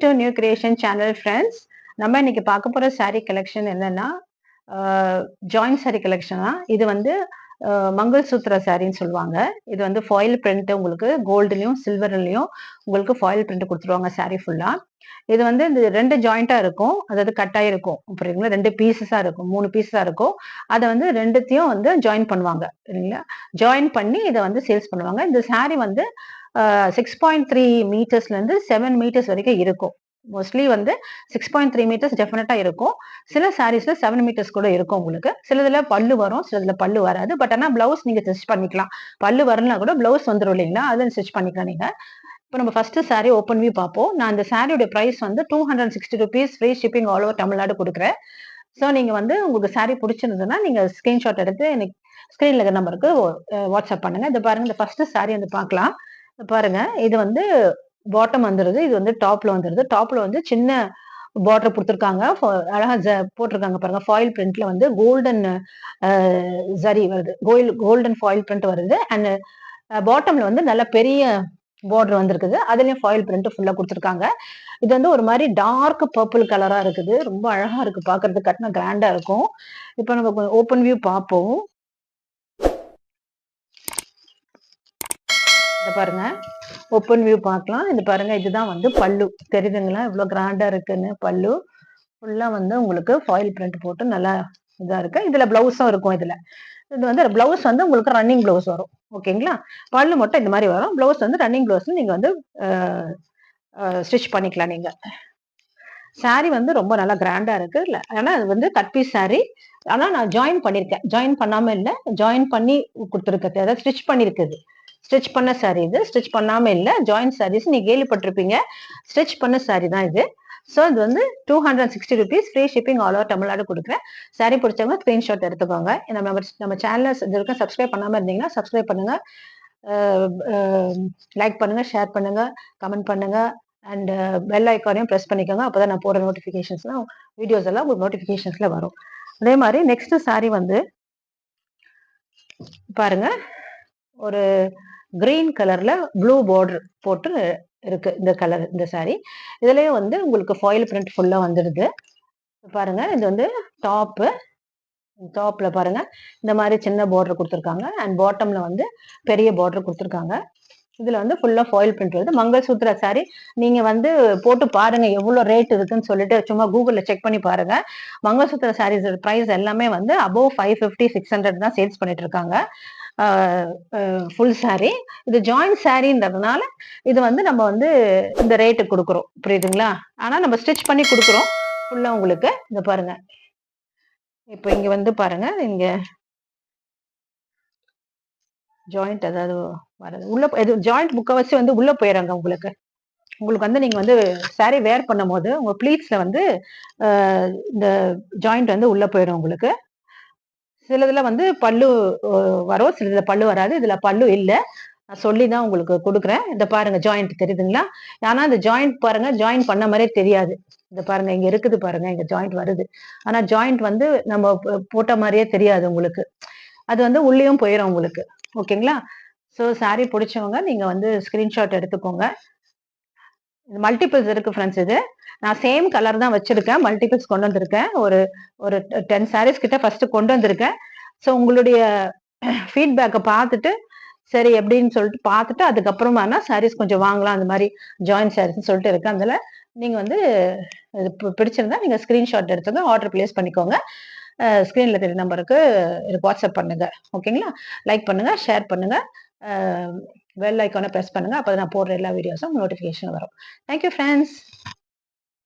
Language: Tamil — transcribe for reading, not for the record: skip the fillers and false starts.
To new creation channel friends. நம்ம இன்னைக்கு பார்க்க போற saree கலெக்ஷன் என்னன்னா ஜாயிண்ட் saree கலெக்ஷனா. இது வந்து மங்கள் சூத்ரா சாரின்னு சொல்லுவாங்க. இது வந்து ஃபாயில் பிரிண்ட், உங்களுக்கு கோல்டுலயும் சில்வர்லயும் உங்களுக்கு ஃபாயில் பிரிண்ட் கொடுத்துருவாங்க saree ஃபுல்லா. இது வந்து இந்த 2 ஜாயிண்டா இருக்கும், அதாவது கட்டாய் இருக்கும், புரியுதுங்களா? 2 பீசஸா இருக்கும், 3 பீஸா இருக்கும். அதை வந்து ரெண்டுத்தையும் வந்து ஜாயின் பண்ணுவாங்க, இல்லைங்களா? ஜாயின் பண்ணி இதை வந்து சேல்ஸ் பண்ணுவாங்க. இந்த saree வந்து 6.3 மீட்டர்ஸ்ல இருந்து 7 மீட்டர்ஸ் வரைக்கும் இருக்கும். மோஸ்ட்லி வந்து 6.3 மீட்டர்ஸ் டெஃபினட்டா இருக்கும். சில சாரீஸ்ல 7 மீட்டர்ஸ் கூட இருக்கும் உங்களுக்கு. சிலதுல பல்லு வரும், சிலதுல பல்லு வராது. பட் ஆனா பிளவுஸ் நீங்க ஸ்டிச் பண்ணிக்கலாம். பல்லு வரலனா கூட பிளவுஸ் வந்துடும் இல்லைங்களா? அதை ஸ்டிச் பண்ணிக்கலாம் நீங்க. இப்போ நம்ம ஃபர்ஸ்ட் சாரி ஓப்பன் வியூ பார்ப்போம். நான் இந்த சாரியோட பிரைஸ் வந்து 260 rupees, free shipping all over Tamil Nadu கொடுக்குறேன். ஸோ நீங்க வந்து உங்களுக்கு சாரி பிடிச்சிருந்ததுன்னா நீங்க ஸ்கிரீன்ஷாட் எடுத்து எனக்கு ஸ்கிரீன்ல இருக்கிற நம்பருக்கு வாட்ஸ்அப் பண்ணுங்க. இந்த பாருங்க, இந்த ஃபர்ஸ்ட் சாரி வந்து பார்க்கலாம். பாருங்க, இது வந்து பாட்டம் வந்துருது, இது வந்து டாப்ல வந்துருது. டாப்ல வந்து சின்ன பார்டர் கொடுத்துருக்காங்க, அழகா போட்டிருக்காங்க பாருங்க. ஃபாயில் பிரிண்ட்ல வந்து கோல்டன் ஜரி வருது, கோல்டன் ஃபாயில் பிரிண்ட் வருது. அண்ட் பாட்டம்ல வந்து நல்ல பெரிய பார்டர் வந்திருக்குது, அதுலயும் ஃபாயில் பிரிண்ட் ஃபுல்லா கொடுத்துருக்காங்க. இது வந்து ஒரு மாதிரி டார்க் பர்பிள் கலரா இருக்குது, ரொம்ப அழகா இருக்கு பாக்குறதுக்கு, கட்டினா கிராண்டா இருக்கும். இப்போ நம்ம ஓப்பன் வியூ பார்ப்போம். பாருங்க, ஓப்பன் வியூ பார்க்கலாம். இது பாருங்க, இதுதான் வந்து பல்லு, தெரியுதுங்களா இவ்வளவு கிராண்டா இருக்குன்னு? பல்லு ஃபுல்லா வந்து உங்களுக்கு ஃபாயில் பிரிண்ட் போட்டு நல்லா இதா இருக்கு. இதுல பிளவுஸும் இருக்கும். இது வந்து பிளவுஸ் வந்து உங்களுக்கு ரன்னிங் பிளவுஸ் வரும், ஓகேங்களா? பல்லு மட்டும் இந்த மாதிரி வரும், பிளவுஸ் வந்து ரன்னிங் பிளவுஸ் நீங்க வந்து ஸ்டிச் பண்ணிக்கலாம் நீங்க. சாரி வந்து ரொம்ப நல்லா கிராண்டா இருக்கு இல்ல, ஆனா அது வந்து கட் பீஸ் சாரி. ஆனா நான் ஜாயின் பண்ணிருக்கேன், ஜாயின் பண்ணாம இல்ல, ஜாயின் பண்ணி கொடுத்துருக்கேன், அதாவது ஸ்டிச் பண்ணிருக்குது. ஸ்டிச் பண்ண சாரி இது, ஸ்டிச் பண்ணாம இல்ல. ஜாயின் சாரீஸ் நீங்க கேள்விப்பட்டிருப்பீங்க, ஸ்டிச் பண்ண சாரி தான் இது. ஸோ இது வந்து 260 rupees, free shipping all over Tamil Nadu கொடுக்குறேன். சாரி பிடிச்சவங்க ஸ்கிரீன்ஷாட் எடுத்துக்கோங்க. நம்ம சேனலை இது வரைக்கும் சப்ஸ்கிரைப் பண்ணாம இருந்தீங்கன்னா சப்ஸ்கிரைப் பண்ணுங்க, லைக் பண்ணுங்க, ஷேர் பண்ணுங்க, கமெண்ட் பண்ணுங்க, அண்ட் பெல் ஐக்கானையும் ப்ரெஸ் பண்ணிக்கோங்க. அப்போதான் நான் போடுற நோட்டிஃபிகேஷன்ஸ்லாம், வீடியோஸ் எல்லாம் உங்களுக்கு நோட்டிஃபிகேஷன்ஸ்ல வரும். அதே மாதிரி நெக்ஸ்ட் சாரி வந்து பாருங்க, ஒரு கிரீன் கலர்ல ப்ளூ பார்டர் போட்டு இருக்கு இந்த கலர், இந்த சாரி. இதுலயே வந்து உங்களுக்கு ஃபாயில் பிரிண்ட் ஃபுல்லா வந்துடுது. பாருங்க, இது வந்து டாப்ல பாருங்க இந்த மாதிரி சின்ன பார்டர் கொடுத்துருக்காங்க, அண்ட் பாட்டம்ல வந்து பெரிய பார்டர் கொடுத்துருக்காங்க. இதுல வந்து ஃபுல்லா ஃபாயில் பிரிண்ட் வருது. மங்கள் சூத்ரா சாரி நீங்க வந்து போட்டு பாருங்க எவ்வளவு ரேட் இருக்குன்னு சொல்லிட்டு சும்மா கூகுள்ல செக் பண்ணி பாருங்க. மங்கள் சூத்ரா சாரீஸ் பிரைஸ் எல்லாமே வந்து அபோவ் 550, 600 தான் சேல்ஸ் பண்ணிட்டு இருக்காங்க. Full sorry. இது ஜாயிண்ட் சாரின்றதுனால இது வந்து நம்ம வந்து இந்த ரேட்டு கொடுக்குறோம், புரியுதுங்களா? ஆனா நம்ம ஸ்டிச் பண்ணி கொடுக்குறோம் ஃபுல்லா உங்களுக்கு. இந்த பாருங்க, இப்போ இங்க வந்து பாருங்க, இங்க ஜாயிண்ட் அதாவது வரது உள்ள, ஜாயிண்ட் முக்கவாசி வந்து உள்ள போயிடுறாங்க உங்களுக்கு. வந்து நீங்க வந்து சாரி வேர் பண்ணும் போது உங்க ப்ளீட்ஸ்ல வந்து இந்த ஜாயிண்ட் வந்து உள்ள போயிடும் உங்களுக்கு. சிலதுல வந்து பல்லு வரும், சிலதுல பல்லு வராது. இதுல பல்லு இல்ல, நான் சொல்லிதான் உங்களுக்கு கொடுக்குறேன். இந்த பாருங்க, ஜாயிண்ட் தெரியுதுங்களா? ஆனா இந்த ஜாயிண்ட் பாருங்க, ஜாயின் பண்ண மாதிரியே தெரியாது. இந்த பாருங்க, இங்க இருக்குது பாருங்க, இங்க ஜாயிண்ட் வருது. ஆனா ஜாயிண்ட் வந்து நம்ம போட்ட மாதிரியே தெரியாது உங்களுக்கு, அது வந்து உள்ளேயும் போயிடும் உங்களுக்கு, ஓகேங்களா? ஸோ சாரி பிடிச்சவங்க நீங்க வந்து ஸ்கிரீன்ஷாட் எடுத்துக்கோங்க. மல்டிபிள்ஸ் இருக்கு ஃப்ரெண்ட்ஸ். இது நான் சேம் கலர் தான் வச்சிருக்கேன், மல்டிபிள்ஸ் கொண்டு வந்திருக்கேன். ஒரு 10 சாரீஸ் கிட்ட ஃபர்ஸ்ட் கொண்டு வந்திருக்கேன். ஸோ உங்களுடைய ஃபீட்பேக்கை பார்த்துட்டு சரி எப்படின்னு சொல்லிட்டு பார்த்துட்டு அதுக்கப்புறமா சாரீஸ் கொஞ்சம் வாங்கலாம், அந்த மாதிரி ஜாயின் சாரீஸ் சொல்லிட்டு இருக்கேன். அதில் நீங்க வந்து பிடிச்சிருந்தா நீங்க ஸ்கிரீன்ஷாட் எடுத்துங்க, ஆர்டர் பிளேஸ் பண்ணிக்கோங்க. ஸ்கிரீன்ல தெரிய நம்பருக்கு வாட்ஸ்அப் பண்ணுங்க, ஓகேங்களா? லைக் பண்ணுங்க, ஷேர் பண்ணுங்க, பெல் ஐக்கானை ப்ரெஸ் பண்ணுங்க. அப்போ நான் போடுற எல்லா வீடியோஸும் நோட்டிஃபிகேஷன் வரும். Thank you friends.